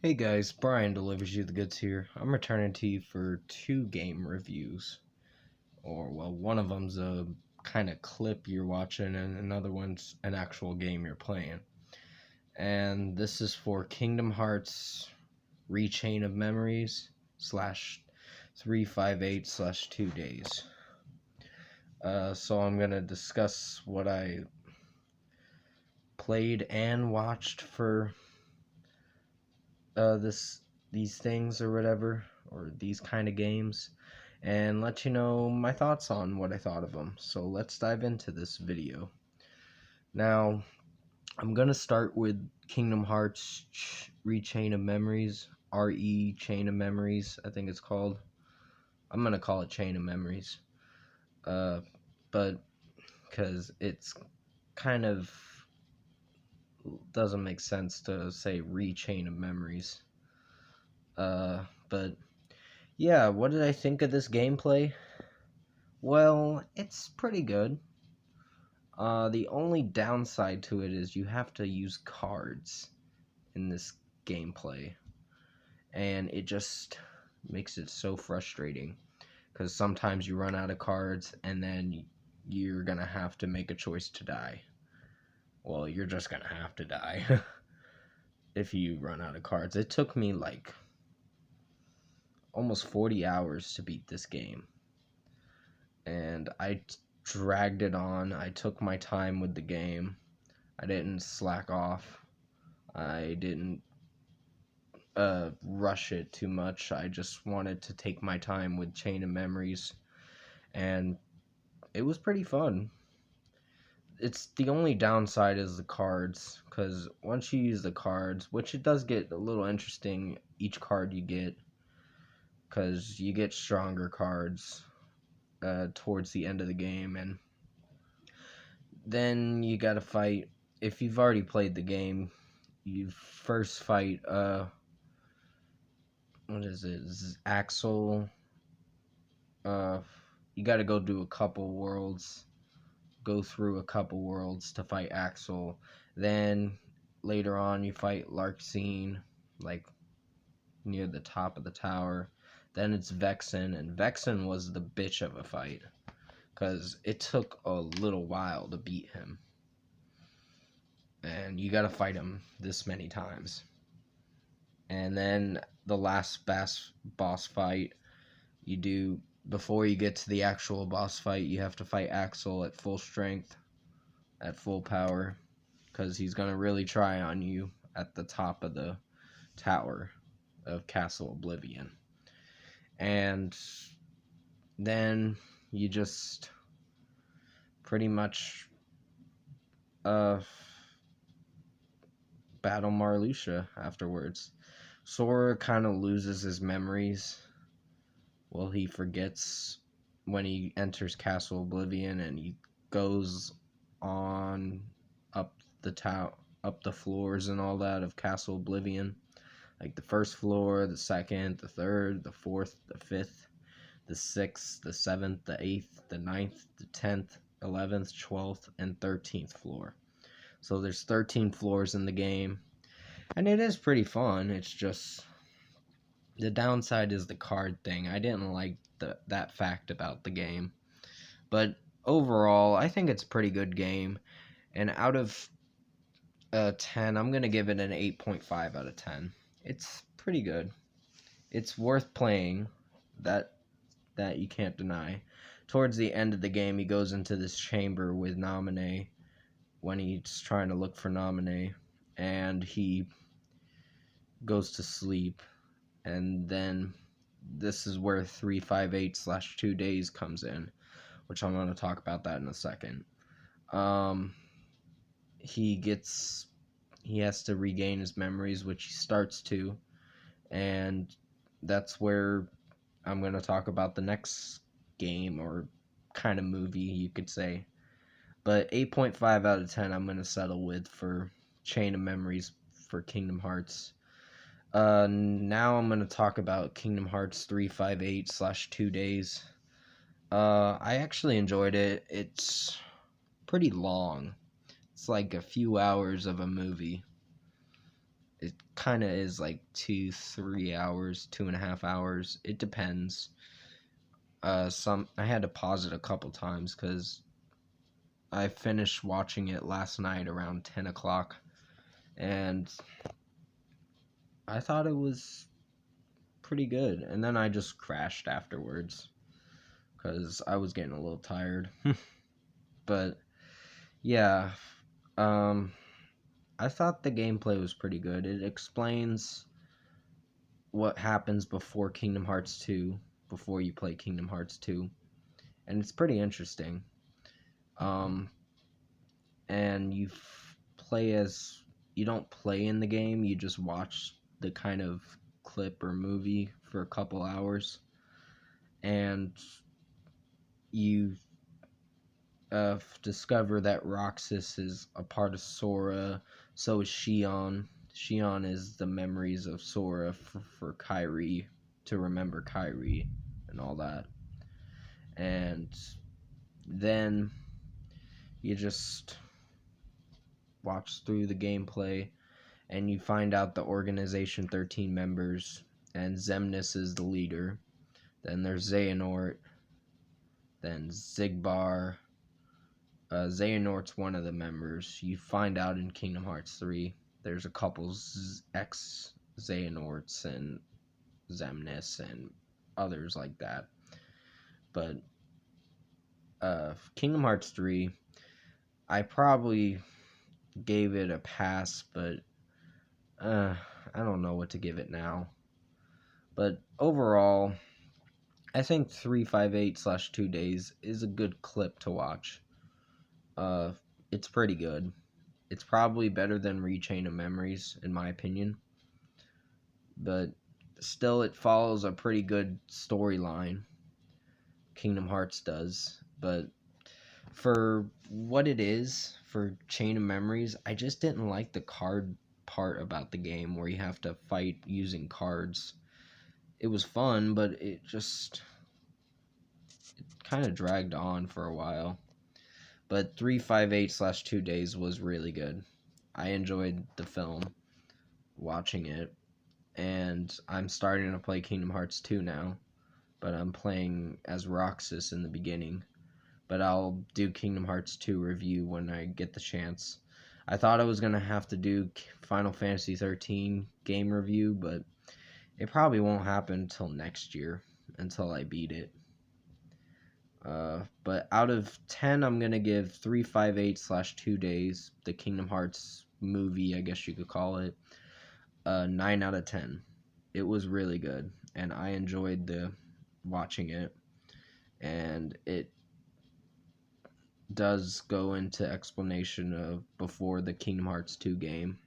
Hey guys, Brian delivers you the goods here. I'm returning to you for two game reviews. One of them's a kind of clip you're watching, and another one's an actual game you're playing. And this is for Kingdom Hearts Rechain of Memories slash 358 slash 2 days. So I'm going to discuss what I played and watched for these things or whatever, or these kind of games, and let you know my thoughts on what I thought of them. So let's dive into this video. Now, I'm gonna start with Kingdom Hearts Rechain of Memories, RE Chain of Memories, I think it's called. I'm gonna call it Chain of Memories, but because it's kind of doesn't make sense to say Rechain of Memories. But yeah, what did I think of this gameplay? Well, it's pretty good. The only downside to it is you have to use cards in this gameplay, and it just makes it so frustrating because sometimes you run out of cards and then you're gonna have to make a choice to die. Well, you're just gonna have to die if you run out of cards. It took me like almost 40 hours to beat this game, and I dragged it on. I took my time with the game. I didn't slack off. I didn't rush it too much. I just wanted to take my time with Chain of Memories, and it was pretty fun. It's the only downside is the cards, because once you use the cards, which it does get a little interesting each card you get, because you get stronger cards towards the end of the game, and then you gotta fight. If you've already played the game, you first fight what is it? Axel. You gotta go do a couple worlds, go through a couple worlds to fight Axel. Then later on you fight Larxene, like near the top of the tower. Then it's Vexen, and Vexen was the bitch of a fight, because it took a little while to beat him. And you gotta fight him this many times. And then the last boss fight you do, before you get to the actual boss fight, you have to fight Axel at full strength, at full power, because he's gonna really try on you at the top of the tower of Castle Oblivion. And then you just pretty much battle Marluxia afterwards. Sora kind of loses his memories. Well, he forgets when he enters Castle Oblivion, and he goes on up the floors and all that of Castle Oblivion, like the first floor, the second, the third, the fourth, the fifth, the sixth, the seventh, the eighth, the ninth, the 10th, 11th, 12th, and 13th floor. So there's 13 floors in the game, and it is pretty fun. It's just the downside is the card thing. I didn't like that fact about the game, but overall, I think it's a pretty good game. And out of 10, I'm gonna give it an 8.5 out of 10. It's pretty good. It's worth playing. That you can't deny. Towards the end of the game, he goes into this chamber with Naminé when he's trying to look for Naminé, and he goes to sleep. And then this is where 358 slash 2 days comes in, which I'm going to talk about that in a second. He has to regain his memories, which he starts to, and that's where I'm going to talk about the next game, or kind of movie you could say. But 8.5 out of 10 I'm going to settle with for Chain of Memories for Kingdom Hearts. Now I'm going to talk about Kingdom Hearts 358 slash 2 days. I actually enjoyed it. It's pretty long. It's like a few hours of a movie. it kind of is like 2-3 hours, 2.5 hours. It depends. I had to pause it a couple times because I finished watching it last night around 10 o'clock, and I thought it was pretty good. And then I just crashed afterwards because I was getting a little tired. But yeah, um, I thought the gameplay was pretty good. It explains what happens before Kingdom Hearts 2, before you play Kingdom Hearts 2, and it's pretty interesting. Um, and play as you don't play in the game, you just watch the kind of clip or movie for a couple hours, and you discover that Roxas is a part of Sora. So is Xion. Xion is the memories of Sora for Kairi, to remember Kairi and all that. And then you just watch through the gameplay and you find out the Organization 13 members, and Xemnas is the leader. Then there's Xehanort, then Xigbar. Xehanort's one of the members. You find out in Kingdom Hearts 3. There's a couple ex-Xehanorts and Xemnas and others like that. But Kingdom Hearts 3, I probably gave it a pass, but I don't know what to give it now. But overall, I think 358/2 days is a good clip to watch. It's pretty good. It's probably better than Rechain of Memories, in my opinion. But still, it follows a pretty good storyline. Kingdom Hearts does. But for what it is, for Chain of Memories, I just didn't like the card part about the game where you have to fight using cards. It was fun, but it kind of dragged on for a while. But 358/2 days was really good. I enjoyed the film, watching it, and I'm starting to play Kingdom Hearts 2 now, but I'm playing as Roxas in the beginning. But I'll do Kingdom Hearts 2 review when I get the chance. I thought I was going to have to do Final Fantasy 13 game review, but it probably won't happen until next year, until I beat it. But out of 10, I'm going to give 358/2 days, the Kingdom Hearts movie, I guess you could call it, 9 out of 10. It was really good, and I enjoyed watching it, and it does go into explanation of before the Kingdom Hearts 2 game.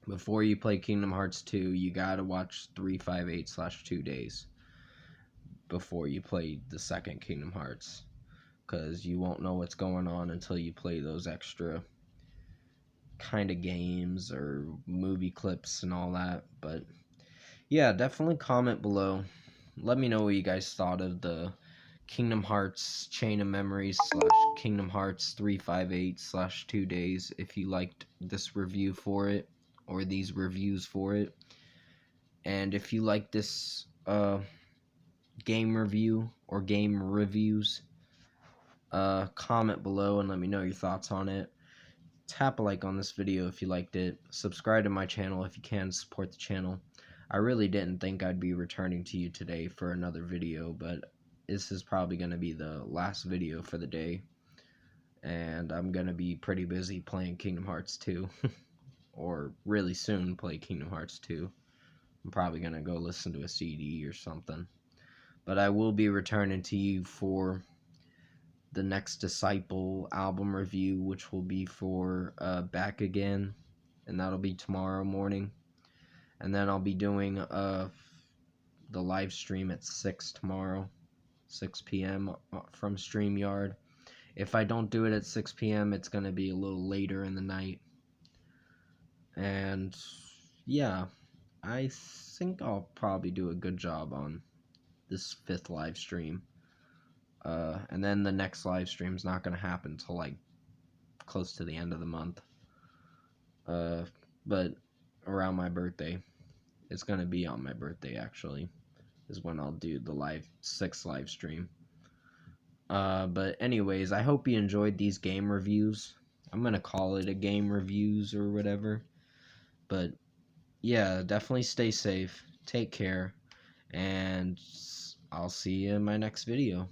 Before you play Kingdom Hearts 2, you gotta watch 358/2 days before you play the second Kingdom Hearts, because you won't know what's going on until you play those extra kind of games or movie clips and all that. But yeah, definitely comment below. Let me know what you guys thought of the Kingdom Hearts Chain of Memories / Kingdom Hearts 358/2 days, if you liked this review for it, or these reviews for it. And if you like this game review or game reviews, comment below and let me know your thoughts on it. Tap a like on this video if you liked it. Subscribe to my channel if you can, support the channel. I really didn't think I'd be returning to you today for another video, but this is probably going to be the last video for the day. And I'm going to be pretty busy playing Kingdom Hearts 2. Or really soon play Kingdom Hearts 2. I'm probably going to go listen to a CD or something. But I will be returning to you for the next Disciple album review, which will be for Back Again, and that'll be tomorrow morning. And then I'll be doing the live stream at 6 tomorrow, 6 p.m. from StreamYard. If I don't do it at 6 p.m., it's going to be a little later in the night. And yeah, I think I'll probably do a good job on this 5th live stream. And then the next live stream is not going to happen until like close to the end of the month. But around my birthday. It's gonna be on my birthday, actually, is when I'll do the sixth live stream. But anyways, I hope you enjoyed these game reviews. I'm gonna call it a game reviews or whatever. But yeah, definitely stay safe. Take care. And I'll see you in my next video.